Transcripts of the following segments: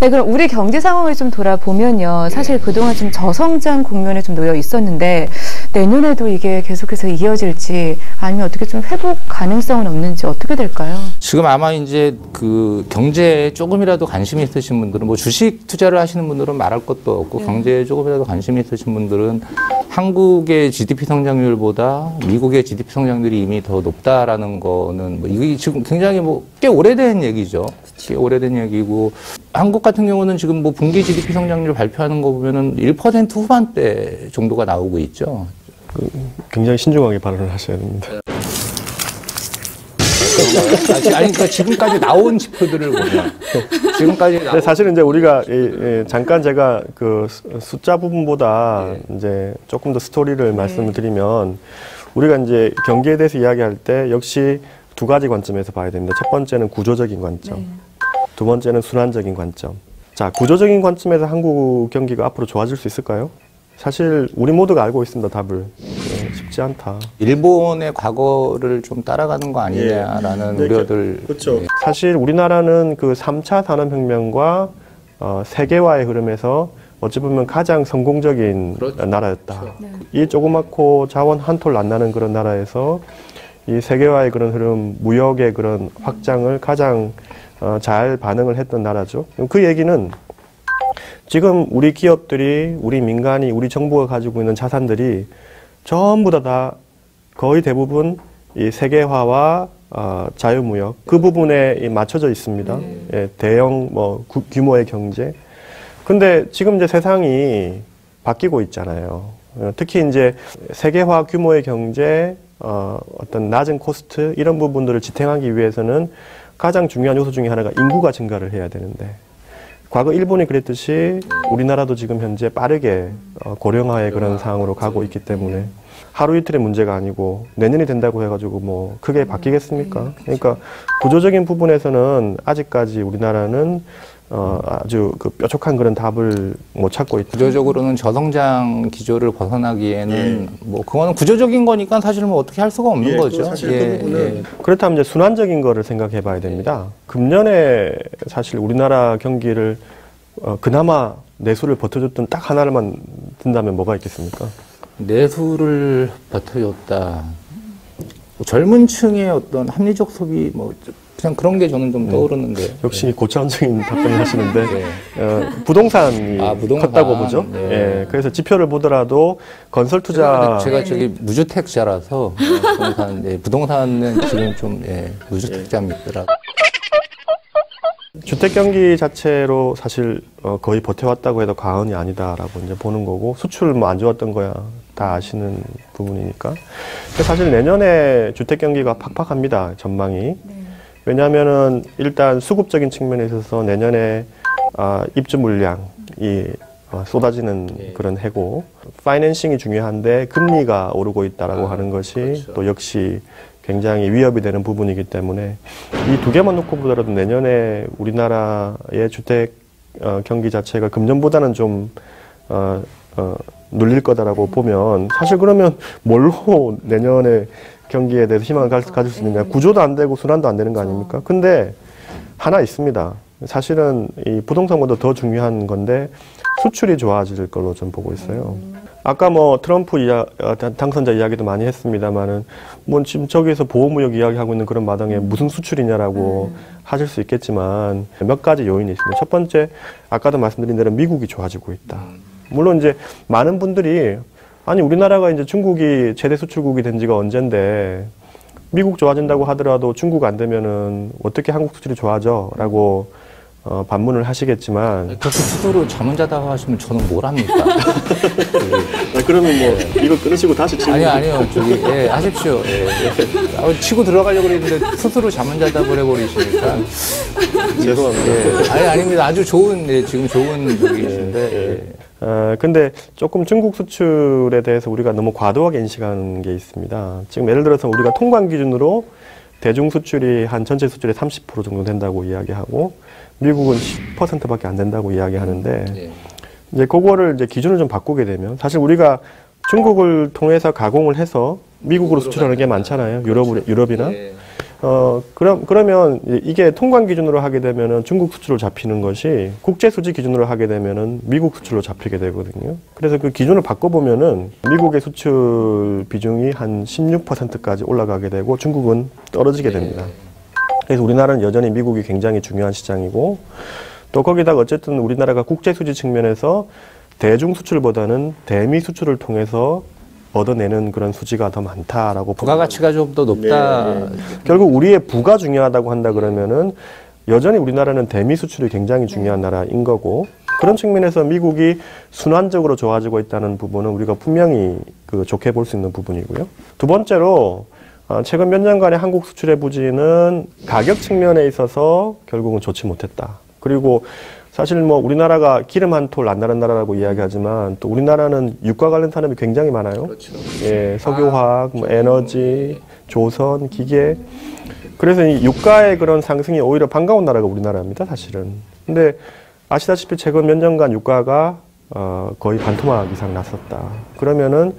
네, 그럼 우리 경제 상황을 좀 돌아보면요. 사실 그동안 좀 저성장 국면에 좀 놓여 있었는데 내년에도 이게 계속해서 이어질지 아니면 어떻게 좀 회복 가능성은 없는지 어떻게 될까요? 지금 아마 이제 그 경제에 조금이라도 관심이 있으신 분들은 뭐 주식 투자를 하시는 분들은 말할 것도 없고 경제에 조금이라도 관심이 있으신 분들은 한국의 GDP 성장률보다 미국의 GDP 성장률이 이미 더 높다라는 거는 뭐 이게 지금 굉장히 뭐 꽤 오래된 얘기죠. 꽤 오래된 얘기고 한국 같은 경우는 지금 뭐 분기 GDP 성장률 발표하는 거 보면은 1% 후반대 정도가 나오고 있죠. 굉장히 신중하게 발언을 하셔야 됩니다. 아니, 그러니까 지금까지 나온 지표들을 보면 지금까지 나온 사실은 이제 우리가 잠깐 제가 그 숫자 부분보다 이제 조금 더 스토리를 말씀을 드리면 우리가 이제 경기에 대해서 이야기할 때 역시 두 가지 관점에서 봐야 됩니다. 첫 번째는 구조적인 관점, 두 번째는 순환적인 관점. 자, 구조적인 관점에서 한국 경기가 앞으로 좋아질 수 있을까요? 사실 우리 모두가 알고 있습니다. 답을. 쉽지 않다. 일본의 과거를 좀 따라가는 거 아니냐라는 우려들. 그렇죠. 사실 우리나라는 그 3차 산업혁명과 세계화의 흐름에서 어찌 보면 가장 성공적인 나라였다. 그렇죠. 이 조그맣고 자원 한 톨 안 나는 그런 나라에서 이 세계화의 그런 흐름, 무역의 그런 확장을 가장 잘 반응을 했던 나라죠. 그 얘기는 지금 우리 기업들이, 우리 민간이, 우리 정부가 가지고 있는 자산들이 전부 다 거의 대부분 이 세계화와 자유무역 그 부분에 맞춰져 있습니다. 예, 대형 뭐 규모의 경제. 근데 지금 이제 세상이 바뀌고 있잖아요. 특히 이제 세계화 규모의 경제, 어떤 낮은 코스트 이런 부분들을 지탱하기 위해서는 가장 중요한 요소 중에 하나가 인구가 증가를 해야 되는데 과거 일본이 그랬듯이 우리나라도 지금 현재 빠르게 고령화의 그런 상황으로 가고 있기 때문에 하루 이틀의 문제가 아니고 내년이 된다고 해가지고 뭐 크게 바뀌겠습니까? 그러니까 구조적인 부분에서는 아직까지 우리나라는 아주 그 뾰족한 그런 답을 못 찾고 있다. 구조적으로는 저성장 기조를 벗어나기에는 뭐 그거는 구조적인 거니까 사실 뭐 어떻게 할 수가 없는 거죠. 사실 그 부분은 그렇다면 이제 순환적인 거를 생각해 봐야 됩니다. 금년에 사실 우리나라 경기를 그나마 내수를 버텨줬던 딱 하나만 든다면 뭐가 있겠습니까? 내수를 버텨줬다. 젊은 층의 어떤 합리적 소비 뭐 그냥 그런 게 저는 좀 떠오르는데. 역시 고차원적인 답변을 하시는데 부동산이 컸다고 보죠. 예, 그래서 지표를 보더라도 건설 투자 제가 저기 무주택자라서 부동산은 지금 좀 무주택자입니다. 주택 경기 자체로 사실 거의 버텨왔다고 해도 과언이 아니다라고 이제 보는 거고 수출 뭐 안 좋았던 거야 다 아시는 부분이니까. 사실 내년에 주택 경기가 팍팍합니다. 전망이. 왜냐하면은 일단 수급적인 측면에 있어서 내년에 입주 물량이 쏟아지는 그런 해고, 파이낸싱이 중요한데 금리가 오르고 있다라고 하는 것이 그렇죠. 또 역시 굉장히 위협이 되는 부분이기 때문에 이 두 개만 놓고 보더라도 내년에 우리나라의 주택 경기 자체가 금년보다는 좀 눌릴 거다라고 보면 사실 그러면 뭘로 내년에 경기에 대해서 희망을 가질 수 있느냐. 구조도 안 되고 순환도 안 되는 거 아닙니까? 근데 하나 있습니다. 사실은 이 부동산보다 더 중요한 건데 수출이 좋아질 걸로 좀 보고 있어요. 아까 뭐 트럼프 당선자 이야기도 많이 했습니다만은 뭐 지금 저기에서 보호무역 이야기하고 있는 그런 마당에 무슨 수출이냐라고 하실 수 있겠지만 몇 가지 요인이 있습니다. 첫 번째, 아까도 말씀드린 대로 미국이 좋아지고 있다. 물론 이제 많은 분들이 아니 우리나라가 이제 중국이 최대 수출국이 된 지가 언젠데 미국 좋아진다고 하더라도 중국 안 되면은 어떻게 한국 수출이 좋아져?라고 반문을 하시겠지만 그렇게 스스로 잠을 자다가 하시면 저는 뭘 합니까? 그러면 뭐 이거 끊으시고 다시 치고 아니요 저기 하십시오. 치고 들어가려고 그랬는데 스스로 잠을 자다 버려버리시니까 죄송합니다. 아닙니다. 아주 좋은 지금 좋은 분이신데. 근데 조금 중국 수출에 대해서 우리가 너무 과도하게 인식하는 게 있습니다. 지금 예를 들어서 우리가 통관 기준으로 대중 수출이 한 전체 수출의 30% 정도 된다고 이야기하고 미국은 10%밖에 안 된다고 이야기하는데 이제 그거를 이제 기준을 좀 바꾸게 되면 사실 우리가 중국을 통해서 가공을 해서 미국으로 수출하는 게 많잖아요. 유럽이나. 그러면 이게 통관 기준으로 하게 되면은 중국 수출로 잡히는 것이 국제 수지 기준으로 하게 되면은 미국 수출로 잡히게 되거든요. 그래서 그 기준을 바꿔보면은 미국의 수출 비중이 한 16%까지 올라가게 되고 중국은 떨어지게 됩니다. 그래서 우리나라는 여전히 미국이 굉장히 중요한 시장이고 또 거기다가 어쨌든 우리나라가 국제 수지 측면에서 대중 수출보다는 대미 수출을 통해서 얻어내는 그런 수지가 더 많다라고 부가가치가 좀 더 높다. 네. 결국 우리의 부가 중요하다고 한다 그러면은 여전히 우리나라는 대미 수출이 굉장히 중요한 나라인 거고 그런 측면에서 미국이 순환적으로 좋아지고 있다는 부분은 우리가 분명히 좋게 볼 수 있는 부분이고요. 두 번째로 최근 몇 년간의 한국 수출의 부진은 가격 측면에 있어서 결국은 좋지 못했다. 그리고 사실 뭐 우리나라가 기름 한 톨 안 나는 나라라고 이야기하지만 또 우리나라는 유가 관련 산업이 굉장히 많아요. 그렇죠. 예, 석유화학, 뭐 에너지, 조선, 기계. 그래서 이 유가의 그런 상승이 오히려 반가운 나라가 우리나라입니다, 사실은. 근데 아시다시피 최근 몇 년간 유가가 거의 반토막 이상 났었다. 그러면은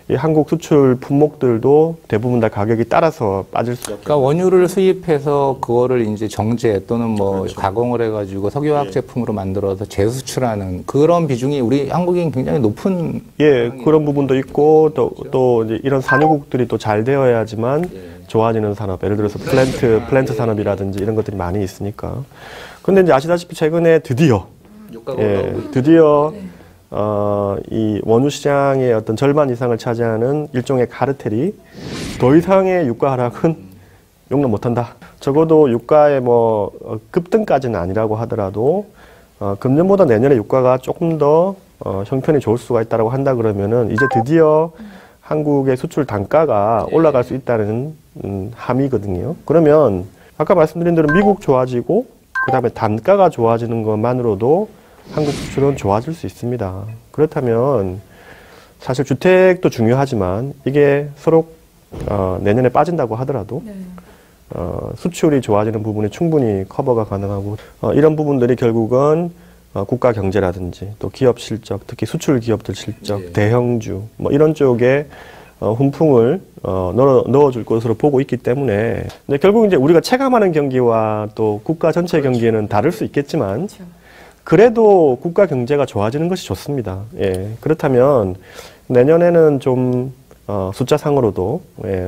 이 한국 수출 품목들도 대부분 다 가격이 따라서 빠질 수밖에 없어요. 그러니까 원유를 수입해서 그거를 이제 정제 또는 뭐 그렇죠. 가공을 해가지고 석유화학 제품으로 만들어서 재수출하는 그런 비중이 우리 한국인 굉장히 높은. 예, 그런 부분도 있고 또 이제 이런 산유국들이 또 잘 되어야지만 좋아지는 산업, 예를 들어서 플랜트 산업이라든지 이런 것들이 많이 있으니까. 근데 이제 아시다시피 최근에 드디어 이 원유 시장의 어떤 절반 이상을 차지하는 일종의 카르텔이 더 이상의 유가 하락은 용납 못한다. 적어도 유가의 뭐 급등까지는 아니라고 하더라도 금년보다 내년에 유가가 조금 더 형편이 좋을 수가 있다고 한다 그러면은 이제 드디어 한국의 수출 단가가 올라갈 수 있다는 함의거든요. 그러면 아까 말씀드린 대로 미국 좋아지고 그다음에 단가가 좋아지는 것만으로도 한국 수출은 좋아질 수 있습니다. 그렇다면 사실 주택도 중요하지만 이게 서로 내년에 빠진다고 하더라도 수출이 좋아지는 부분이 충분히 커버가 가능하고 이런 부분들이 결국은 국가 경제라든지 또 기업 실적, 특히 수출 기업들 실적, 대형주 뭐 이런 쪽에 훈풍을 넣어줄 것으로 보고 있기 때문에 근데 결국 이제 우리가 체감하는 경기와 또 국가 전체 경기에는 다를 수 있겠지만 그래도 국가 경제가 좋아지는 것이 좋습니다. 예, 그렇다면 내년에는 좀 숫자상으로도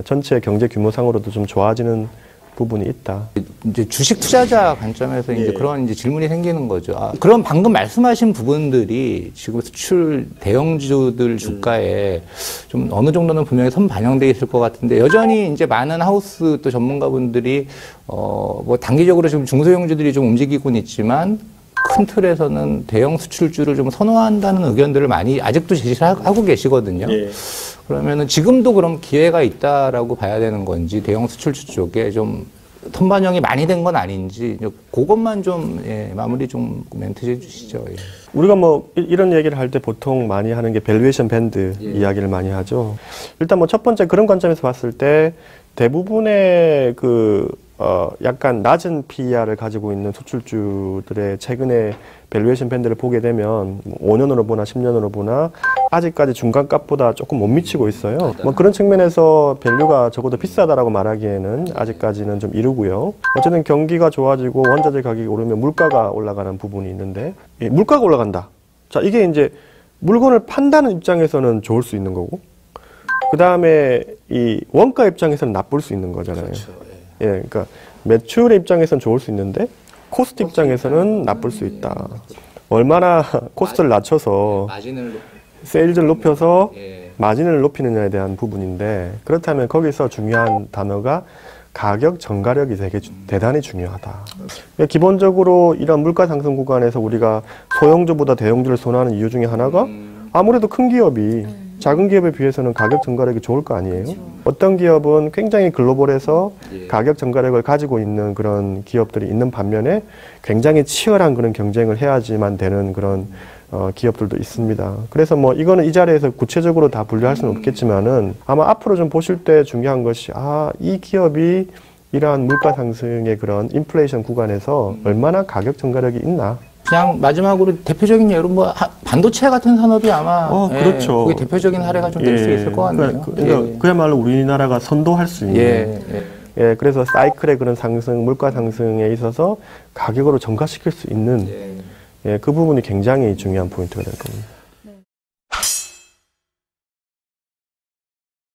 전체 경제 규모상으로도 좀 좋아지는 부분이 있다. 이제 주식 투자자 관점에서 이제 그런 이제 질문이 생기는 거죠. 그럼 방금 말씀하신 부분들이 지금 수출 대형주들 주가에 좀 어느 정도는 분명히 선반영돼 있을 것 같은데 여전히 이제 많은 하우스 또 전문가분들이 뭐 단기적으로 지금 중소형주들이 좀 움직이고는 있지만 큰 틀에서는 대형 수출주를 좀 선호한다는 의견들을 많이 아직도 제시를 하고 계시거든요. 그러면은 지금도 그럼 기회가 있다라고 봐야 되는 건지 대형 수출주 쪽에 좀 선반영이 많이 된 건 아닌지 그것만 좀 마무리 좀 멘트 해주시죠. 우리가 뭐 이런 얘기를 할 때 보통 많이 하는 게 밸류에이션 밴드 이야기를 많이 하죠. 일단 뭐 첫 번째 그런 관점에서 봤을 때 대부분의 약간 낮은 PER을 가지고 있는 수출주들의 최근에 밸류에이션 밴드를 보게 되면 5년으로 보나 10년으로 보나 아직까지 중간값보다 조금 못 미치고 있어요. 뭐 그런 측면에서 밸류가 적어도 비싸다라고 말하기에는 아직까지는 좀 이르고요. 어쨌든 경기가 좋아지고 원자재 가격이 오르면 물가가 올라가는 부분이 있는데 물가가 올라간다. 자, 이게 이제 물건을 판다는 입장에서는 좋을 수 있는 거고 그 다음에 이 원가 입장에서는 나쁠 수 있는 거잖아요. 그렇죠. 예, 그러니까 매출의 입장에서는 좋을 수 있는데 코스트 입장에서는 나쁠 수 있다. 얼마나 코스트를 낮춰서 세일즈를 높여서 마진을 높이느냐에 대한 부분인데 그렇다면 거기서 중요한 단어가 가격 전가력이 되게 대단히 중요하다. 그러니까 기본적으로 이런 물가 상승 구간에서 우리가 소형주보다 대형주를 선호하는 이유 중에 하나가 아무래도 큰 기업이 작은 기업에 비해서는 가격 전가력이 좋을 거 아니에요. 어떤 기업은 굉장히 글로벌해서 가격 전가력을 가지고 있는 그런 기업들이 있는 반면에 굉장히 치열한 그런 경쟁을 해야지만 되는 그런 기업들도 있습니다. 그래서 뭐 이거는 이 자리에서 구체적으로 다 분류할 수는 없겠지만은 아마 앞으로 좀 보실 때 중요한 것이 이 기업이 이러한 물가 상승의 그런 인플레이션 구간에서 얼마나 가격 전가력이 있나. 그냥 마지막으로 대표적인 예로 뭐 반도체 같은 산업이 아마 그렇죠. 그게 대표적인 사례가 좀 될 수 있을 것 같네요. 그야말로 우리나라가 선도할 수 있는 예, 그래서 사이클의 그런 상승, 물가 상승에 있어서 가격으로 전가시킬 수 있는 예, 그 부분이 굉장히 중요한 포인트가 될 겁니다.